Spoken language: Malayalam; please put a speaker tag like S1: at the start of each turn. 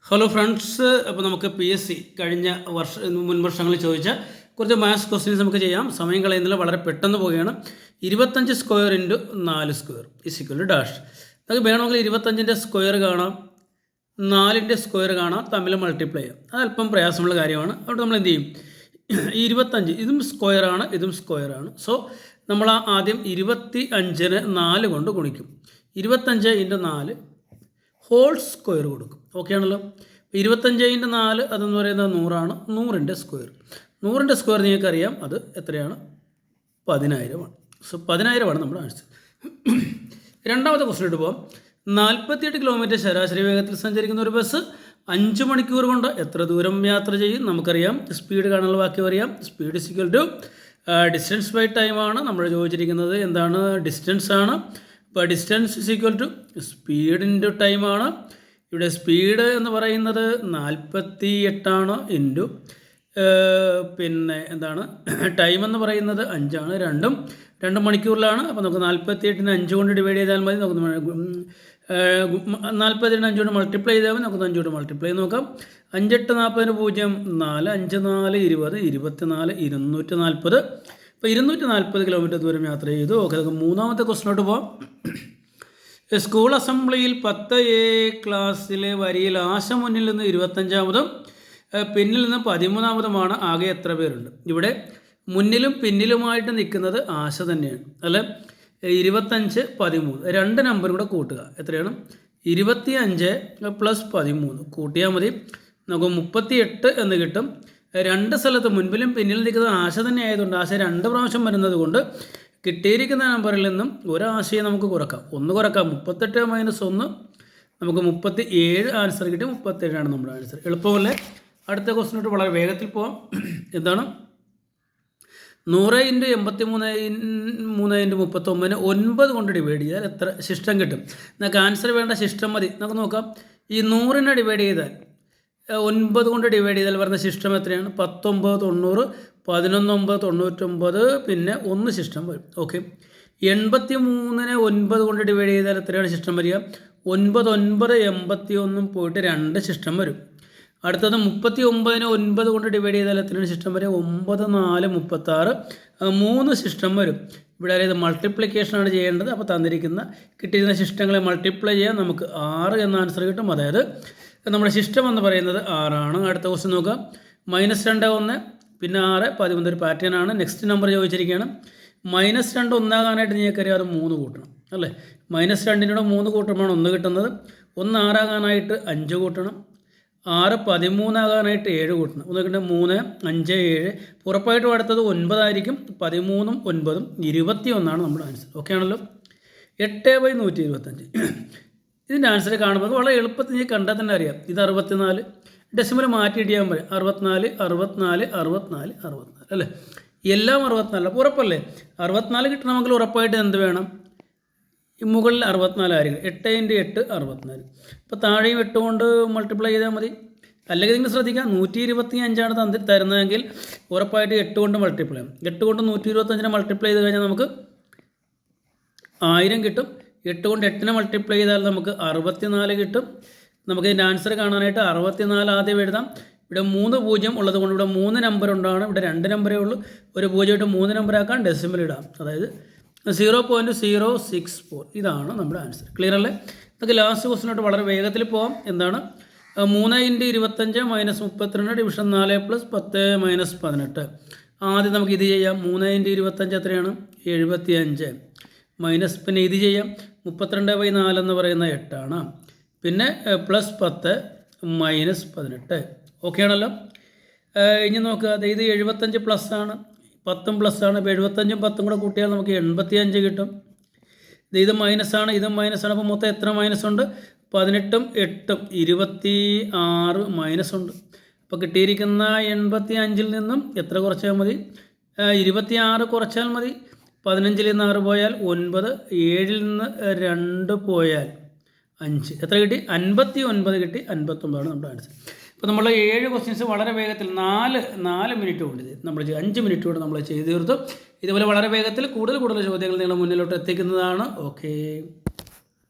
S1: ഹലോ ഫ്രണ്ട്സ്, അപ്പോൾ നമുക്ക് PSC കഴിഞ്ഞ മുൻ വർഷങ്ങളിൽ ചോദിച്ച കുറച്ച് മാത്സ് ക്വസ്റ്റ്യൻസ് നമുക്ക് ചെയ്യാം. സമയം കളയുന്നില്ല, വളരെ പെട്ടെന്ന് പോവുകയാണ്. 25 square into 4 square is equal to dash. നമുക്ക് വേണമെങ്കിൽ 25ൻ്റെ സ്ക്വയർ കാണാം, 4ൻ്റെ സ്ക്വയർ കാണാം, തമ്മിൽ മൾട്ടിപ്ലൈ ചെയ്യാം. അത് അല്പം പ്രയാസമുള്ള കാര്യമാണ്. അതുകൊണ്ട് നമ്മൾ എന്ത് ചെയ്യും, ഈ 25 ഇതും സ്ക്വയറാണ്, ഇതും സ്ക്വയറാണ്. സോ നമ്മൾ ആദ്യം 25നെ 4 കൊണ്ട് ഗുണിക്കും. 25 ഇൻറ്റു 4 ഹോൾ സ്ക്വയർ കൊടുക്കും. ഓക്കെ ആണല്ലോ. 25 ഇൻറ്റു 4 അതെന്ന് പറയുന്നത് 100 ആണ്. 100ൻ്റെ സ്ക്വയർ, 100ൻ്റെ സ്ക്വയർ നിങ്ങൾക്കറിയാം, അത് എത്രയാണ്? 10,000. സോ 10,000 നമ്മുടെ ആൻസർ. രണ്ടാമത്തെ ക്വസ്റ്റ്യൻ ഇട്ട് പോകാം. 48 കിലോമീറ്റർ ശരാശരി വേഗത്തിൽ സഞ്ചരിക്കുന്ന ഒരു ബസ് 5 മണിക്കൂർ കൊണ്ട് എത്ര ദൂരം യാത്ര ചെയ്യും? നമുക്കറിയാം, സ്പീഡ് കാണാനുള്ള വാക്യം അറിയാം. Speed is equal to distance by ടൈമാണ് നമ്മൾ ചോദിച്ചിരിക്കുന്നത്. എന്താണ്? ഡിസ്റ്റൻസ് ആണ്. അപ്പോൾ distance is equal to speed into ടൈമാണ്. ഇവിടെ സ്പീഡ് എന്ന് പറയുന്നത് 48 ഇൻറ്റു പിന്നെ എന്താണ് ടൈം എന്ന് പറയുന്നത് 5 രണ്ടും 2 മണിക്കൂറിലാണ്. അപ്പോൾ നമുക്ക് 48നെ 5 കൊണ്ട് ഡിവൈഡ് ചെയ്താൽ മതി. നമുക്ക് 48നെ 5 കൊണ്ട് മൾട്ടിപ്ലൈ ചെയ്താൽ മതി. നമുക്ക് 5 കൊണ്ട് മൾട്ടിപ്ലൈ ചെയ്ത് നോക്കാം. 5 8 40 0 4 5 4 20 24 240. അപ്പോൾ 240 കിലോമീറ്റർ ദൂരം യാത്ര ചെയ്തു. ഓക്കെ, നമുക്ക് മൂന്നാമത്തെ ക്വസ്റ്റിനോട്ട് പോകാം. സ്കൂൾ അസംബ്ലിയിൽ 10A ക്ലാസ്സിലെ വരിയിൽ ആശ മുന്നിൽ നിന്ന് 25ാമതും പിന്നിൽ നിന്ന് 13ാമതുമാണ്. ആകെ എത്ര പേരുണ്ട്? ഇവിടെ മുന്നിലും പിന്നിലുമായിട്ട് നിൽക്കുന്നത് ആശ തന്നെയാണ് അല്ലേ. 25 13 രണ്ട് നമ്പറും കൂടെ കൂട്ടുക. എത്രയാണ്? 25 + 13 കൂട്ടിയാൽ മതി. നമുക്ക് 38 എന്ന് കിട്ടും. രണ്ട് സ്ഥലത്ത് മുൻപിലും പിന്നിലും നിൽക്കുന്നത് ആശ തന്നെ ആയതുകൊണ്ട് ആശ 2 പ്രാവശ്യം വരുന്നത് കൊണ്ട് കിട്ടിയിരിക്കുന്ന നമ്പറിൽ നിന്നും ഒരാശയെ നമുക്ക് കുറക്കാം. 1 കുറക്കാം. 38 - 1 നമുക്ക് 37 ആൻസർ കിട്ടി. 37 നമ്മുടെ ആൻസർ. എളുപ്പമല്ലേ? അടുത്ത ക്വസ്റ്റിനോട്ട് വളരെ വേഗത്തിൽ പോവാം. എന്താണ്? 100 × 83 × 39 9 കൊണ്ട് ഡിവൈഡ് ചെയ്താൽ എത്ര ശിഷ്ടം കിട്ടും? നമുക്ക് ആൻസർ വേണ്ട, ശിഷ്ടം മതി. നമുക്ക് നോക്കാം. ഈ 100നെ ഡിവൈഡ് ചെയ്താൽ 9 കൊണ്ട് ഡിവൈഡ് ചെയ്താൽ വരുന്ന ശിഷ്ടം എത്രയാണ്? 19 90 11 9 99 പിന്നെ 1 ശിഷ്ടം വരും. ഓക്കെ, 83നെ 9 കൊണ്ട് ഡിവൈഡ് ചെയ്താൽ എത്രയാണ് ശിഷ്ടം വരിക? 9 9 81 പോയിട്ട് 2 ശിഷ്ടം വരും. അടുത്തത് 39നെ 9 കൊണ്ട് ഡിവൈഡ് ചെയ്താൽ എത്രയാണ് ശിഷ്ടം വരിക? 9 4 36 3 ശിഷ്ടം വരും. ഇവിടെ അതായത് മൾട്ടിപ്ലിക്കേഷനാണ് ചെയ്യേണ്ടത്. അപ്പോൾ തന്നിരിക്കുന്ന കിട്ടിയിരുന്ന ശിഷ്ടങ്ങളെ മൾട്ടിപ്ലൈ ചെയ്യാൻ നമുക്ക് 6 എന്ന ആൻസർ കിട്ടും. അതായത് നമ്മുടെ ശിഷ്ടം എന്ന് പറയുന്നത് 6 ആണ്. അടുത്ത ക്വസ്റ്റ്യൻ നോക്കാം. -2 1 പിന്നെ 6 13 ഒരു പാറ്റേൺ ആണ്. Next number ചോദിച്ചിരിക്കുകയാണ്. -2 ഒന്നാകാനായിട്ട് നിങ്ങൾക്കറിയാം, അത് 3 കൂട്ടണം അല്ലേ. -2 3 കൂട്ടുമ്പോഴാണ് 1 കിട്ടുന്നത്. 1 6 ആകാനായിട്ട് 5 കൂട്ടണം. 6 13 ആകാനായിട്ട് 7 കൂട്ടണം. 1 കിട്ടുന്നത് 3 5 7. ഉറപ്പായിട്ടും അടുത്തത് 9 ആയിരിക്കും. 13 9 21 നമ്മുടെ ആൻസർ. ഓക്കെ ആണല്ലോ. 8/125. ഇതിൻ്റെ ആൻസർ കാണുമ്പോൾ വളരെ എളുപ്പത്തിൽ നിങ്ങൾക്ക് കണ്ടാൽ തന്നെ അറിയാം. ഇത് 64. ഡെസിമൽ മാറ്റിയിടിയാൽ മതി. 64 64 64 64 അല്ലേ. എല്ലാം 64. അപ്പോൾ ഉറപ്പല്ലേ? 64 കിട്ടണമെങ്കിൽ ഉറപ്പായിട്ട് എന്ത് വേണം? ഈ മുകളിൽ 64 ആയിരിക്കും. 8 × 8 64. ഇപ്പോൾ താഴെയും 8 കൊണ്ട് മൾട്ടിപ്ലൈ ചെയ്താൽ മതി. അല്ലെങ്കിൽ നിങ്ങൾ ശ്രദ്ധിക്കുക, 125 തരുന്നതെങ്കിൽ ഉറപ്പായിട്ട് 8 കൊണ്ട് മൾട്ടിപ്ലൈ ചെയ്യും. 8 കൊണ്ട് 125നെ മൾട്ടിപ്ലൈ ചെയ്ത് കഴിഞ്ഞാൽ നമുക്ക് 1000 കിട്ടും. 8 കൊണ്ട് 8നെ മൾട്ടിപ്ലൈ ചെയ്താൽ നമുക്ക് 64 കിട്ടും. നമുക്ക് ഇതിൻ്റെ ആൻസർ കാണാനായിട്ട് 64 ആദ്യം എഴുതാം. ഇവിടെ 3 0 ഉള്ളത് കൊണ്ട് ഇവിടെ 3 നമ്പർ ഉണ്ടാണ്. ഇവിടെ 2 നമ്പറേ ഉള്ളൂ. ഒരു 0 ഇട്ട് 3 നമ്പർ ആക്കാൻ ഡെസിമൽ ഇടാം. അതായത് 0.064. ഇതാണ് നമ്മുടെ ആൻസർ. ക്ലിയർ അല്ലേ? നമുക്ക് ലാസ്റ്റ് ക്വസ്റ്റിനോട്ട് വളരെ വേഗത്തിൽ പോകാം. എന്താണ്? 3 × 25 -32 ഡിവിഷൻ 4 + 10 - 18. ആദ്യം നമുക്ക് ഇത് ചെയ്യാം. 3 × 25 എത്രയാണ്? 75 മൈനസ്, പിന്നെ ഇത് ചെയ്യാം. 32/4 എന്ന് പറയുന്ന 8 ആണ്. പിന്നെ +10 - 18. ഓക്കെ ആണല്ലോ. ഇനി നോക്കുക. ഇത് 75 പ്ലസ് ആണ്, 10 പ്ലസ് ആണ്. ഇപ്പോൾ 75ഉം 10ഉം കൂടെ കൂട്ടിയാൽ നമുക്ക് 85 കിട്ടും. ഇത് മൈനസാണ്, ഇതും മൈനസാണ്. അപ്പോൾ മൊത്തം എത്ര മൈനസ് ഉണ്ട്? 18ഉം 8ഉം 26 മൈനസ് ഉണ്ട്. അപ്പോൾ കിട്ടിയിരിക്കുന്ന 85ൽ നിന്നും എത്ര കുറച്ചാൽ മതി? 26 കുറച്ചാൽ മതി. 15ൽ നിന്ന് 6 പോയാൽ 9, 7ൽ നിന്ന് 2 പോയാൽ 5. എത്ര കിട്ടി? 59 കിട്ടി. 59 നമ്മുടെ ആൻസർ. ഇപ്പോൾ നമ്മൾ 7 ക്വസ്റ്റ്യൻസ് വളരെ വേഗത്തിൽ 4 മിനിറ്റ് കൊണ്ട് നമ്മൾ 5 മിനിറ്റ് കൊണ്ട് നമ്മൾ ചെയ്ത് തീർത്തു. ഇതുപോലെ വളരെ വേഗത്തിൽ കൂടുതൽ ചോദ്യങ്ങൾ നിങ്ങളുടെ മുന്നിലോട്ട് എത്തിക്കുന്നതാണ്. ഓക്കെ.